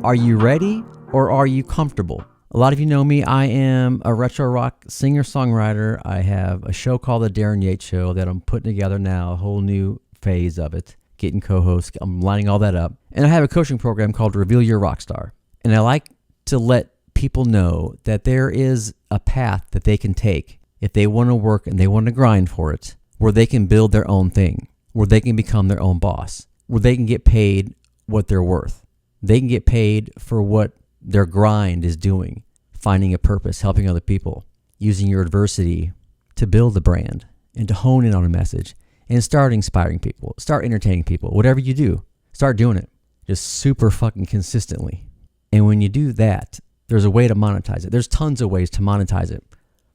Are you ready or are you comfortable? A lot of you know me. I am a retro rock singer-songwriter. I have a show called The Darryn Yates Show that I'm putting together now, a whole new phase of it, getting co-hosts. I'm lining all that up. And I have a coaching program called Reveal Your Rockstar. And I like to let people know that there is a path that they can take if they want to work and they want to grind for it, where they can build their own thing, where they can become their own boss, where they can get paid what they're worth. They can get paid for what their grind is doing, finding a purpose, helping other people, using your adversity to build a brand and to hone in on a message and start inspiring people, start entertaining people. Whatever you do, start doing it just super fucking consistently. And when you do that, there's a way to monetize it. There's tons of ways to monetize it.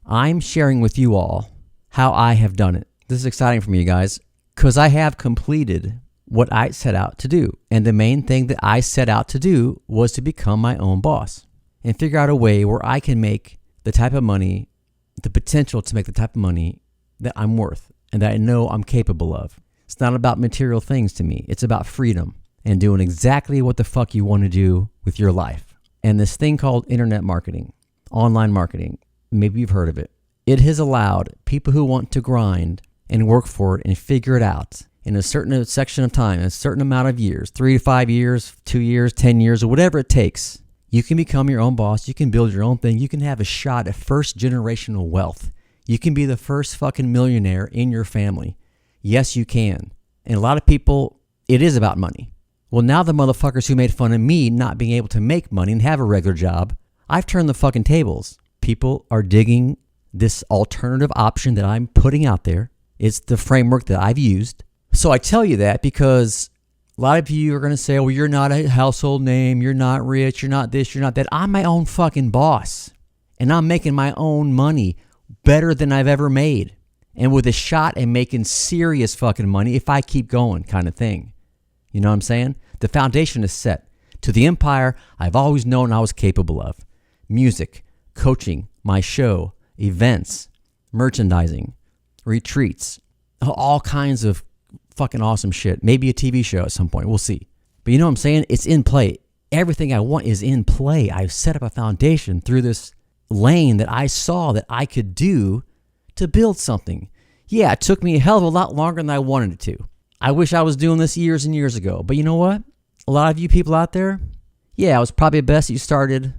I'm sharing with you all how I have done it. This is exciting for me, you guys, because I have completed what I set out to do. And the main thing that I set out to do was to become my own boss and figure out a way where I can make the type of money, the potential to make the type of money that I'm worth and that I know I'm capable of. It's not about material things to me. It's about freedom and doing exactly what the fuck you want to do with your life. And this thing called internet marketing, online marketing, maybe you've heard of it. It has allowed people who want to grind and work for it and figure it out in a certain section of time, a certain amount of years, 3 to 5 years, 2 years, 10 years, or whatever it takes. You can become your own boss. You can build your own thing. You can have a shot at first generational wealth. You can be the first fucking millionaire in your family. Yes, you can. And a lot of people, it is about money. Well, now the motherfuckers who made fun of me not being able to make money and have a regular job, I've turned the fucking tables. People are digging this alternative option that I'm putting out there. It's the framework that I've used. So I tell you that because a lot of you are going to say, well, you're not a household name, you're not rich, you're not this, you're not that. I'm my own fucking boss. And I'm making my own money better than I've ever made. And with a shot at making serious fucking money if I keep going kind of thing. You know what I'm saying? The foundation is set to the empire I've always known I was capable of. Music, coaching, my show, events, merchandising, retreats, all kinds of fucking awesome shit. Maybe a TV show at some point. We'll see. But you know what I'm saying? It's in play. Everything I want is in play. I've set up a foundation through this lane that I saw that I could do to build something. Yeah, it took me a hell of a lot longer than I wanted it to. I wish I was doing this years and years ago. But you know what? A lot of you people out there, yeah, it was probably best you started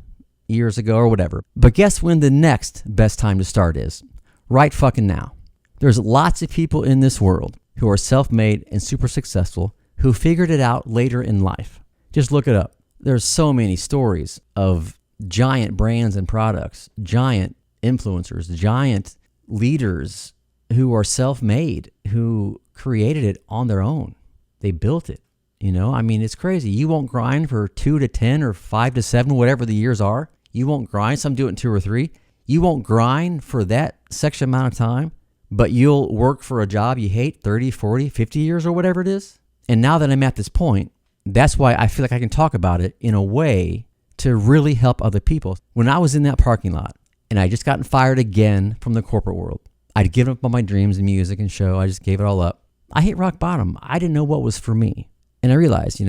years ago or whatever. But guess when the next best time to start is? Right fucking now. There's lots of people in this world who are self-made and super successful who figured it out later in life. Just look it up. There's so many stories of giant brands and products, giant influencers, giant leaders who are self-made, who created it on their own. They built it. You know, I mean, it's crazy. You won't grind for 2 to 10 or 5 to 7, whatever the years are. You won't grind. Some do it in 2 or 3. You won't grind for that section amount of time, but you'll work for a job you hate 30, 40, 50 years or whatever it is. And now that I'm at this point, that's why I feel like I can talk about it in a way to really help other people. When I was in that parking lot and I just gotten fired again from the corporate world, I'd given up on my dreams and music and show. I just gave it all up. I hit rock bottom. I didn't know what was for me. And I realized,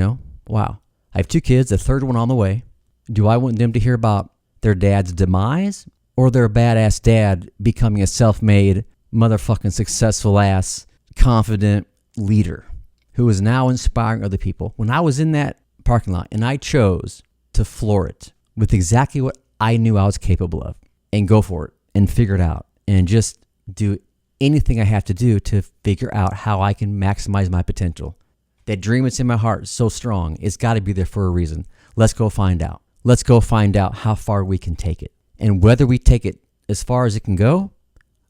wow, I have 2 kids, a third one on the way. Do I want them to hear about their dad's demise or their badass dad becoming a self-made, motherfucking successful ass, confident leader who is now inspiring other people? When I was in that parking lot and I chose to floor it with exactly what I knew I was capable of and go for it and figure it out and just do anything I have to do to figure out how I can maximize my potential. That dream that's in my heart is so strong. It's got to be there for a reason. Let's go find out. Let's go find out how far we can take it. And whether we take it as far as it can go,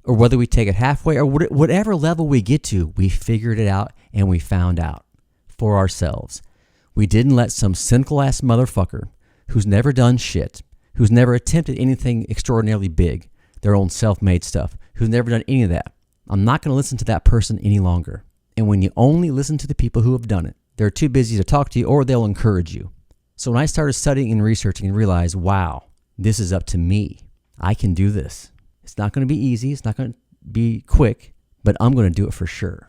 or whether we take it halfway, or whatever level we get to, we figured it out and we found out for ourselves. We didn't let some cynical ass motherfucker who's never done shit, who's never attempted anything extraordinarily big, their own self-made stuff, who's never done any of that. I'm not going to listen to that person any longer. And when you only listen to the people who have done it, they're too busy to talk to you or they'll encourage you. So when I started studying and researching and realized, wow, this is up to me. I can do this. It's not going to be easy. It's not going to be quick, but I'm going to do it for sure.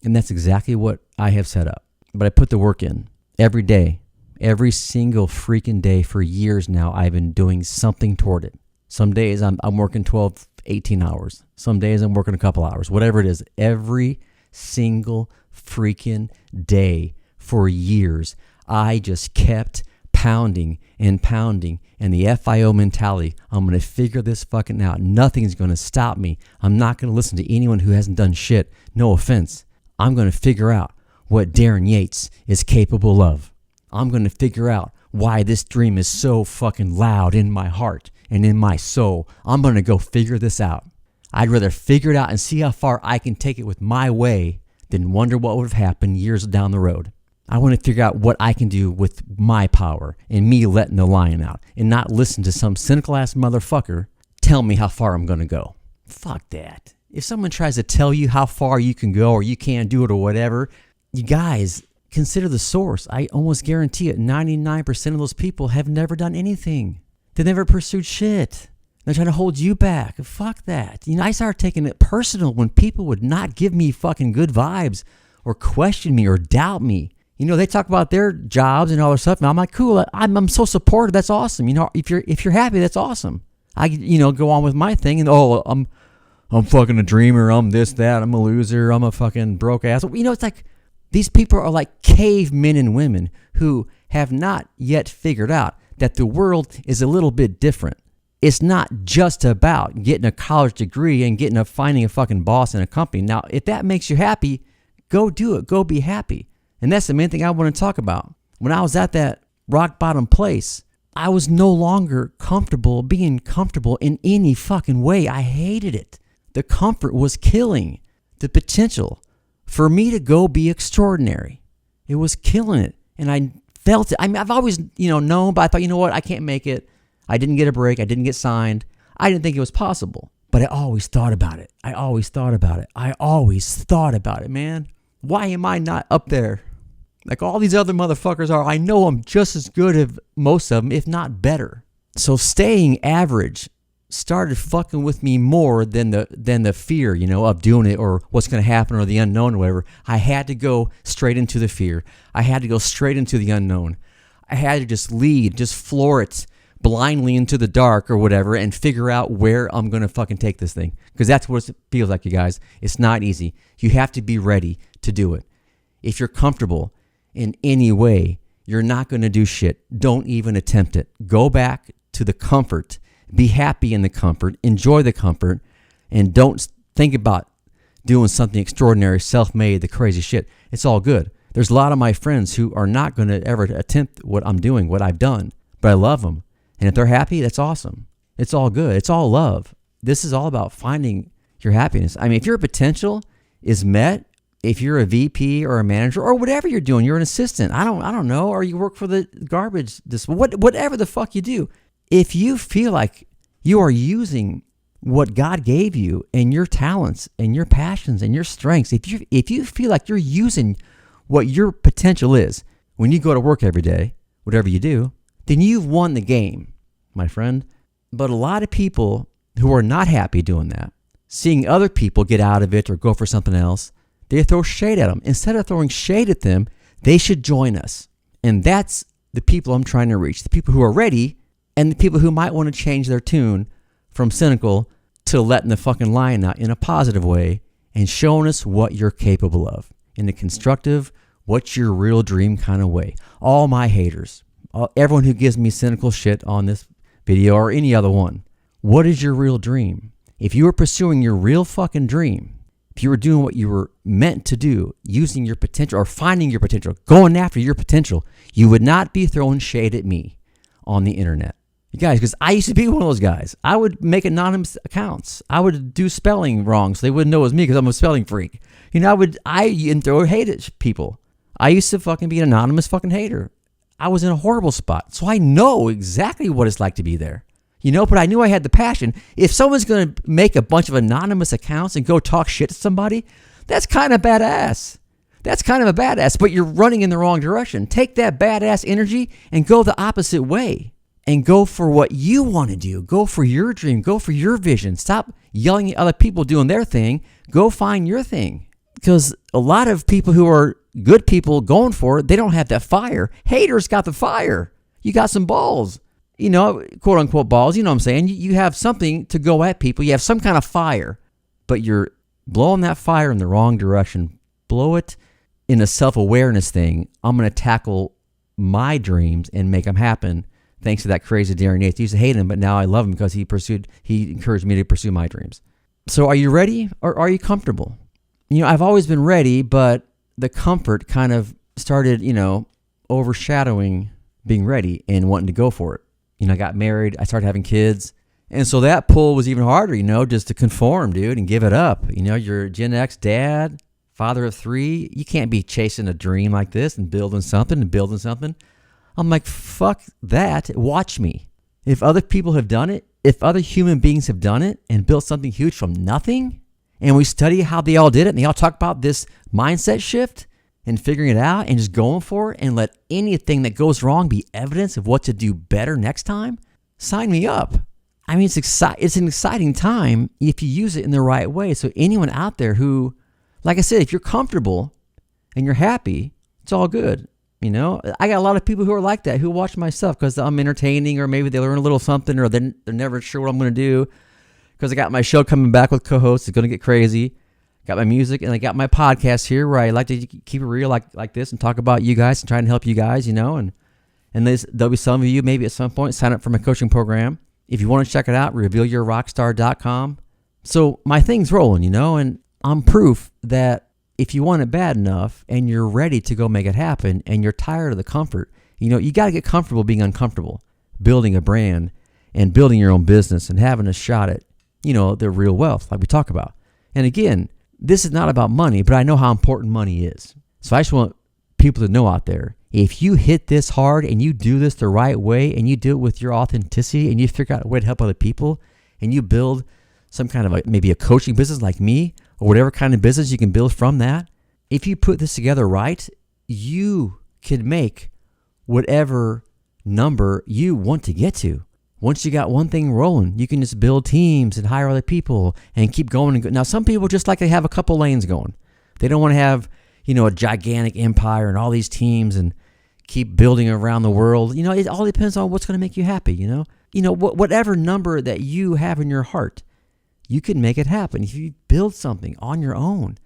And that's exactly what I have set up. But I put the work in every day, Every single freaking day for years now, I've been doing something toward it. Some days I'm working 12, 18 hours. Some days I'm working a couple hours, whatever it is. Every single freaking day for years, I just kept pounding and pounding. And the FIO mentality, I'm going to figure this fucking out. Nothing's going to stop me. I'm not going to listen to anyone who hasn't done shit. No offense. I'm going to figure out what Darryn Yates is capable of. I'm going to figure out why this dream is so fucking loud in my heart and in my soul. I'm going to go figure this out. I'd rather figure it out and see how far I can take it with my way than wonder what would have happened years down the road. I want to figure out what I can do with my power and me letting the lion out and not listen to some cynical ass motherfucker tell me how far I'm going to go. Fuck that. If someone tries to tell you how far you can go or you can't do it or whatever, you guys consider the source. I almost guarantee it. 99% of those people have never done anything. They never pursued shit. They're trying to hold you back. Fuck that. I started taking it personal when people would not give me fucking good vibes or question me or doubt me. They talk about their jobs and all their stuff, and I'm like, cool. I'm so supportive. That's awesome. If you're happy, that's awesome. I go on with my thing, and I'm fucking a dreamer. I'm this, that. I'm a loser. I'm a fucking broke ass. It's like these people are like cavemen and women who have not yet figured out that the world is a little bit different. It's not just about getting a college degree and finding a fucking boss in a company. Now, if that makes you happy, go do it. Go be happy. And that's the main thing I want to talk about. When I was at that rock bottom place, I was no longer being comfortable in any fucking way. I hated it. The comfort was killing the potential for me to go be extraordinary. It was killing it. And I felt it. I've always, known, but I thought, what? I can't make it. I didn't get a break. I didn't get signed. I didn't think it was possible. But I always thought about it. I always thought about it, man. Why am I not up there like all these other motherfuckers are? I know I'm just as good as most of them, if not better. So staying average started fucking with me more than the fear, of doing it or what's going to happen or the unknown or whatever. I had to go straight into the fear. I had to go straight into the unknown. I had to just floor it blindly into the dark or whatever and figure out where I'm going to fucking take this thing. Because that's what it feels like, you guys. It's not easy. You have to be ready to do it. If you're comfortable in any way, you're not going to do shit. Don't even attempt it. Go back to the comfort. Be happy in the comfort. Enjoy the comfort. And don't think about doing something extraordinary, self-made, the crazy shit. It's all good. There's a lot of my friends who are not going to ever attempt what I'm doing, what I've done. But I love them. And if they're happy, that's awesome. It's all good. It's all love. This is all about finding your happiness. If your potential is met, if you're a VP or a manager or whatever you're doing, you're an assistant. I don't know, or you work for the garbage whatever the fuck you do. If you feel like you are using what God gave you and your talents and your passions and your strengths, if you feel like you're using what your potential is when you go to work every day, whatever you do, then you've won the game, my friend. But a lot of people who are not happy doing that, seeing other people get out of it or go for something else, they throw shade at them. Instead of throwing shade at them, they should join us. And that's the people I'm trying to reach. The people who are ready and the people who might want to change their tune from cynical to letting the fucking lion out in a positive way and showing us what you're capable of in a constructive, what's your real dream kind of way. All my haters, everyone who gives me cynical shit on this video or any other one, what is your real dream? If you were pursuing your real fucking dream, if you were doing what you were meant to do, using your potential or finding your potential, going after your potential, you would not be throwing shade at me on the internet. You guys, because I used to be one of those guys. I would make anonymous accounts. I would do spelling wrong so they wouldn't know it was me because I'm a spelling freak. And throw hate at people. I used to fucking be an anonymous fucking hater. I was in a horrible spot. So I know exactly what it's like to be there. But I knew I had the passion. If someone's going to make a bunch of anonymous accounts and go talk shit to somebody, that's kind of badass. That's kind of a badass, but you're running in the wrong direction. Take that badass energy and go the opposite way and go for what you want to do. Go for your dream. Go for your vision. Stop yelling at other people doing their thing. Go find your thing. Because a lot of people who are good people going for it, they don't have that fire. Haters got the fire. You got some balls, quote unquote balls. You know what I'm saying? You have something to go at people. You have some kind of fire, but you're blowing that fire in the wrong direction. Blow it in a self-awareness thing. I'm going to tackle my dreams and make them happen. Thanks to that crazy Darryn Yates. I used to hate him, but now I love him because he encouraged me to pursue my dreams. So are you ready or are you comfortable? I've always been ready, but the comfort kind of started, overshadowing being ready and wanting to go for it. I got married, I started having kids. And so that pull was even harder, just to conform, dude, and give it up. You're a Gen X dad, father of 3. You can't be chasing a dream like this and building something. I'm like, fuck that. Watch me. If other people have done it, if other human beings have done it and built something huge from nothing, and we study how they all did it, and they all talk about this mindset shift and figuring it out and just going for it, and let anything that goes wrong be evidence of what to do better next time, sign me up. I mean, it's an exciting time if you use it in the right way. So anyone out there who, like I said, if you're comfortable and you're happy, it's all good. I got a lot of people who are like that, who watch my stuff because I'm entertaining, or maybe they learn a little something, or they're never sure what I'm going to do. Because I got my show coming back with co-hosts. It's going to get crazy. Got my music, and I got my podcast here where I like to keep it real like this and talk about you guys and trying to help you guys, and there'll be some of you maybe at some point sign up for my coaching program. If you want to check it out, revealyourrockstar.com. So my thing's rolling, and I'm proof that if you want it bad enough and you're ready to go make it happen and you're tired of the comfort, you got to get comfortable being uncomfortable, building a brand and building your own business and having a shot at the real wealth like we talk about. And again, this is not about money, but I know how important money is. So I just want people to know out there, if you hit this hard and you do this the right way and you do it with your authenticity and you figure out a way to help other people and you build some kind of maybe a coaching business like me or whatever kind of business you can build from that, if you put this together right, you can make whatever number you want to get to. Once you got one thing rolling, you can just build teams and hire other people and keep going. And go. Now, some people just like to have a couple lanes going. They don't want to have, a gigantic empire and all these teams and keep building around the world. It all depends on what's going to make you happy, whatever number that you have in your heart, you can make it happen. If you build something on your own,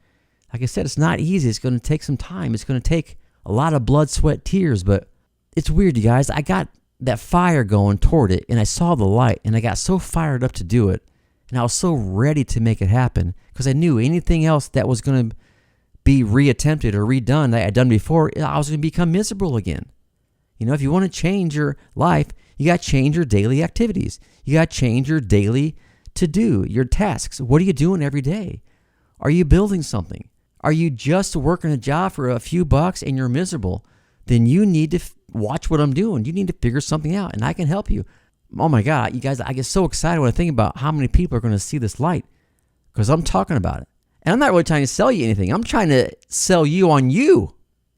like I said, it's not easy. It's going to take some time. It's going to take a lot of blood, sweat, tears, but it's weird, you guys. I got that fire going toward it, and I saw the light, and I got so fired up to do it, and I was so ready to make it happen because I knew anything else that was going to be reattempted or redone that I had done before, I was going to become miserable again. If you want to change your life, you got to change your daily activities. You got to change your daily to-do, your tasks. What are you doing every day? Are you building something? Are you just working a job for a few bucks and you're miserable? Then you need to watch what I'm doing. You need to figure something out, and I can help you. Oh my God, you guys, I get so excited when I think about how many people are going to see this light because I'm talking about it. And I'm not really trying to sell you anything. I'm trying to sell you on you.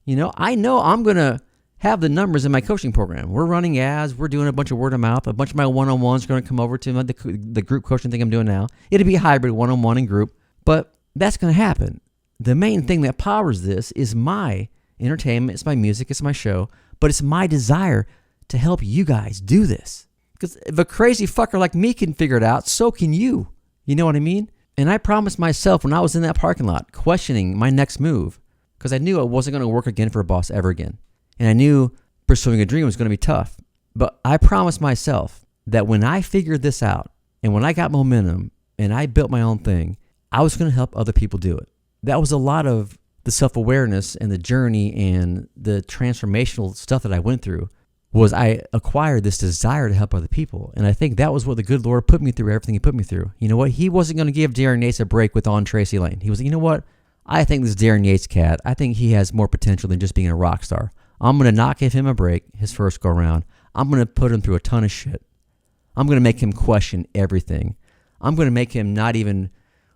I know I'm going to have the numbers in my coaching program. We're running ads. We're doing a bunch of word of mouth. A bunch of my one-on-ones are going to come over to the group coaching thing I'm doing now. It'll be hybrid, one-on-one and group, but that's going to happen. The main thing that powers this is my entertainment. It's my music. It's my show. But it's my desire to help you guys do this. Because if a crazy fucker like me can figure it out, so can you. You know what I mean? And I promised myself when I was in that parking lot questioning my next move, because I knew I wasn't going to work again for a boss ever again. And I knew pursuing a dream was going to be tough. But I promised myself that when I figured this out and when I got momentum and I built my own thing, I was going to help other people do it. That was a lot of the self-awareness and the journey and the transformational stuff that I went through. Was I acquired this desire to help other people. And I think that was what the good Lord put me through, everything he put me through. You know what? He wasn't going to give Darryn Yates a break with On Tracy Lane. He was like, you know what? I think this Darryn Yates cat, I think he has more potential than just being a rock star. I'm going to not give him a break his first go around. I'm going to put him through a ton of shit. I'm going to make him question everything. I'm going to make him not even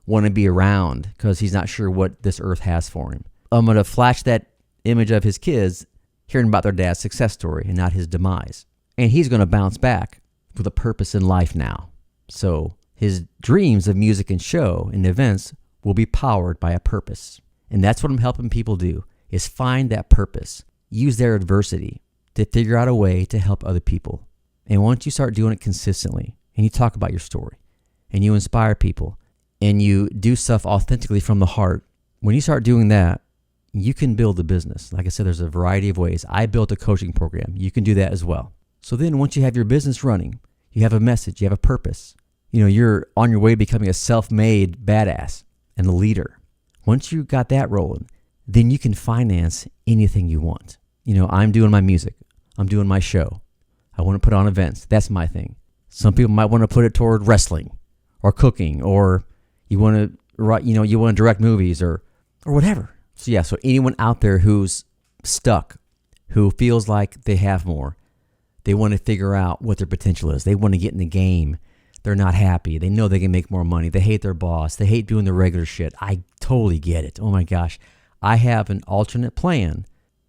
want to be around because he's not sure what this earth has for him. I'm going to flash that image of his kids hearing about their dad's success story and not his demise. And he's going to bounce back with a purpose in life now. So his dreams of music and show and events will be powered by a purpose. And that's what I'm helping people do, is find that purpose. Use their adversity to figure out a way to help other people. And once you start doing it consistently, and you talk about your story, and you inspire people, and you do stuff authentically from the heart, when you start doing that, you can build a business. Like I said, there's a variety of ways. I built a coaching program. You can do that as well. So then once you have your business running, you have a message, you have a purpose, you're on your way to becoming a self-made badass and a leader. Once you got that rolling, then you can finance anything you want. I'm doing my music. I'm doing my show. I want to put on events. That's my thing. Some people might want to put it toward wrestling or cooking, or you want to write, you want to direct movies or whatever. So anyone out there who's stuck, who feels like they have more, they want to figure out what their potential is. They want to get in the game. They're not happy. They know they can make more money. They hate their boss. They hate doing the regular shit. I totally get it. Oh my gosh. I have an alternate plan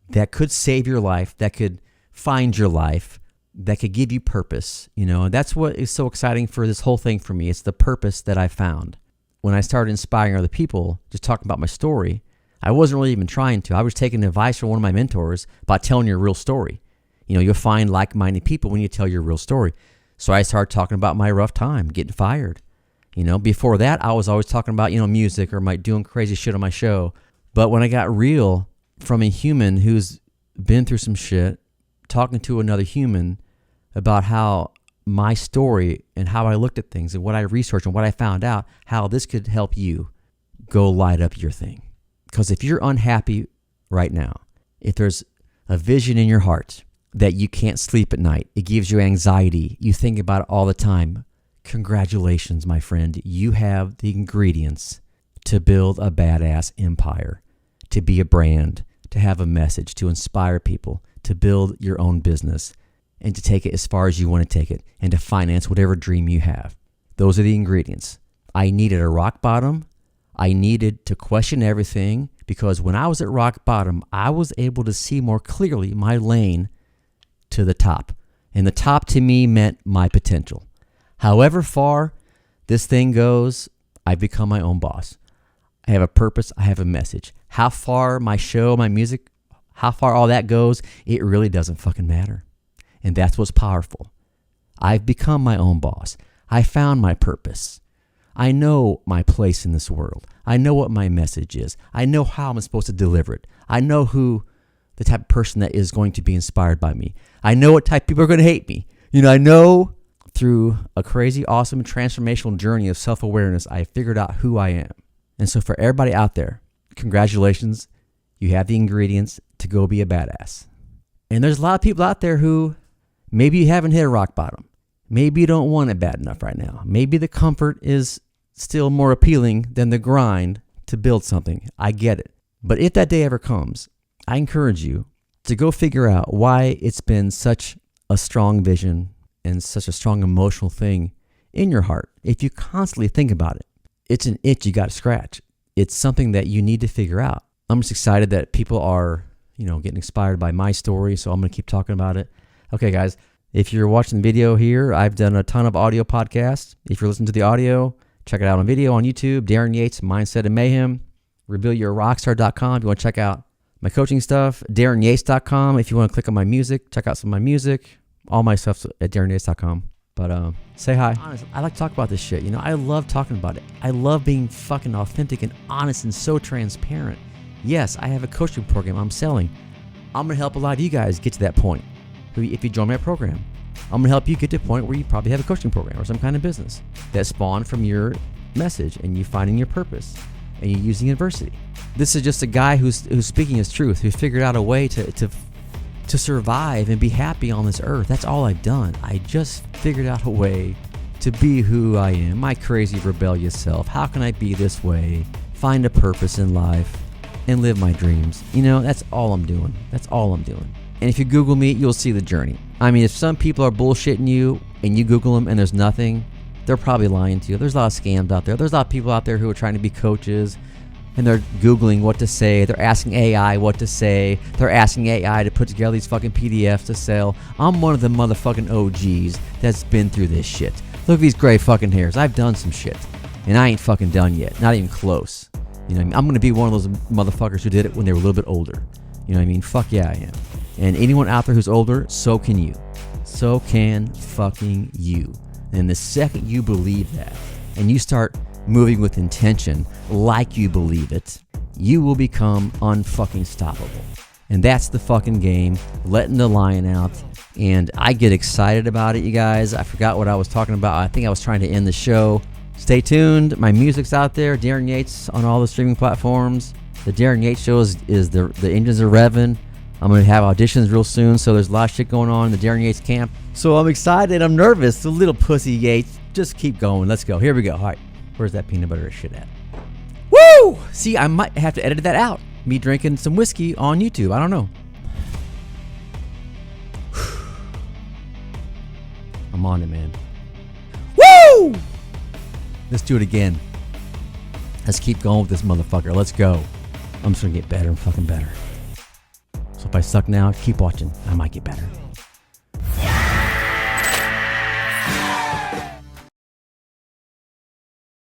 that could save your life, that could find your life, that could give you purpose. And that's what is so exciting for this whole thing for me. It's the purpose that I found. When I started inspiring other people, just talking about my story, I wasn't really even trying to. I was taking advice from one of my mentors about telling your real story. You'll find like-minded people when you tell your real story. So I started talking about my rough time, getting fired. Before that, I was always talking about, music or doing crazy shit on my show. But when I got real from a human who's been through some shit, talking to another human about how my story and how I looked at things and what I researched and what I found out, how this could help you go light up your thing. Because if you're unhappy right now, if there's a vision in your heart that you can't sleep at night, it gives you anxiety, you think about it all the time, congratulations, my friend. You have the ingredients to build a badass empire, to be a brand, to have a message, to inspire people, to build your own business, and to take it as far as you want to take it, and to finance whatever dream you have. Those are the ingredients. I needed a rock bottom. I needed to question everything, because when I was at rock bottom, I was able to see more clearly my lane to the top. And the top to me meant my potential. However far this thing goes, I've become my own boss. I have a purpose. I have a message. How far my show, my music, how far all that goes, it really doesn't fucking matter. And that's what's powerful. I've become my own boss. I found my purpose. I know my place in this world. I know what my message is. I know how I'm supposed to deliver it. I know who the type of person that is going to be inspired by me. I know what type of people are going to hate me. I know through a crazy, awesome, transformational journey of self-awareness, I figured out who I am. And so for everybody out there, congratulations. You have the ingredients to go be a badass. And there's a lot of people out there who maybe you haven't hit a rock bottom. Maybe you don't want it bad enough right now. Maybe the comfort is still more appealing than the grind to build something. I get it. But if that day ever comes, I encourage you to go figure out why it's been such a strong vision and such a strong emotional thing in your heart. If you constantly think about it, it's an itch you got to scratch. It's something that you need to figure out. I'm just excited that people are, getting inspired by my story, so I'm going to keep talking about it. Okay, guys, if you're watching the video here, I've done a ton of audio podcasts. If you're listening to the audio, check it out on video on YouTube, Darryn Yates, Mindset and Mayhem, RevealYourRockstar.com if you want to check out my coaching stuff, DarrynYates.com if you want to click on my music, check out some of my music. All my stuff's at DarrynYates.com. But say hi. Honestly, I like to talk about this shit. I love talking about it. I love being fucking authentic and honest and so transparent. Yes, I have a coaching program I'm selling. I'm going to help a lot of you guys get to that point. If you join my program, I'm going to help you get to a point where you probably have a coaching program or some kind of business that spawned from your message and you finding your purpose and you using adversity. This is just a guy who's speaking his truth, who figured out a way to survive and be happy on this earth. That's all I've done. I just figured out a way to be who I am, my crazy rebellious self. How can I be this way? Find a purpose in life and live my dreams. That's all I'm doing. That's all I'm doing. And if you Google me, you'll see the journey. I mean, if some people are bullshitting you and you Google them and there's nothing, they're probably lying to you. There's a lot of scams out there. There's a lot of people out there who are trying to be coaches and they're Googling what to say. They're asking AI what to say. They're asking AI to put together these fucking PDFs to sell. I'm one of the motherfucking OGs that's been through this shit. Look at these gray fucking hairs. I've done some shit and I ain't fucking done yet. Not even close. You know what I mean? I'm going to be one of those motherfuckers who did it when they were a little bit older. You know what I mean? Fuck yeah, I am. And anyone out there who's older, so can you. So can fucking you. And the second you believe that, and you start moving with intention like you believe it, you will become unfucking stoppable. And that's the fucking game, letting the lion out. And I get excited about it, you guys. I forgot what I was talking about. I think I was trying to end the show. Stay tuned. My music's out there. Darryn Yates on all the streaming platforms. The Darryn Yates show is the engines are revving. I'm going to have auditions real soon, so there's a lot of shit going on in the Darryn Yates camp. So I'm excited. I'm nervous. The little pussy Yates. Just keep going. Let's go. Here we go. All right. Where's that peanut butter shit at? Woo! See, I might have to edit that out. Me drinking some whiskey on YouTube. I don't know. I'm on it, man. Woo! Let's do it again. Let's keep going with this motherfucker. Let's go. I'm just going to get better and fucking better. So if I suck now, keep watching. I might get better.